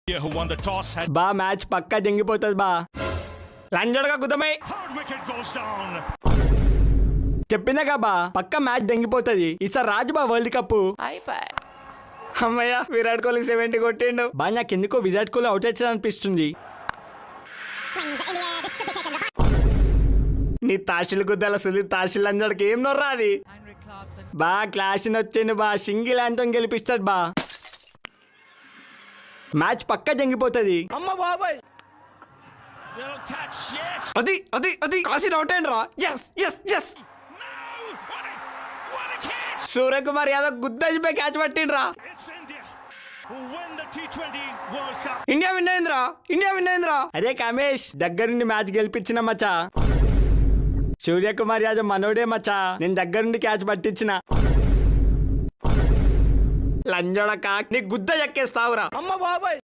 who won the toss had బా match పక్కా జంగిపోతుంది బా. లంజడగా గుద్దమై hard wicket goes down. చెప్పినాగా బా పక్క మ్యాచ్ దెంగిపోతుంది. ఈసారి రాజు బా వరల్డ్ కప్. అమ్మయ్య విరాట్ కోహ్లీ 70 కొట్టిండు బా. నాకు ఎందుకో విరాట్ కోహ్లీ అవుట్ వచ్చా అనిపిస్తుంది. నీ తాషిల్ గుద్దల సునీల్ తాషిల్ లంజడకి ఏం నొర్రా అది బా. క్లాష్ వచ్చిండు బా. సింగిల్ హ్యాండ్తో గెలిపిస్తాడు బా. మ్యాచ్ పక్కా జంగిపోతుంది. అమ్మ బాబాయ్ Little touch, yes. అది అది అది కాసి అవుట్ అయ్యిండు రా. Yes yes yes No, what a catch. Suryakumar Yadav గుద్దజిపై క్యాచ్ పట్టిండ్రా. It's India who win the T20 World Cup. India win అయిందిరా. ఇండియా విన్ అయిందిరా. అరే కామేష్ దగ్గరుండి మ్యాచ్ గెలిపించిన మచ్చా. సూర్యకుమార్ యాదవ్ మనోడే మచ్చా. నేను దగ్గరుండి క్యాచ్ పట్టించిన. లంజోడక నీ గుద్ద ఎక్కేస్తావురా. అమ్మ బాబాయ్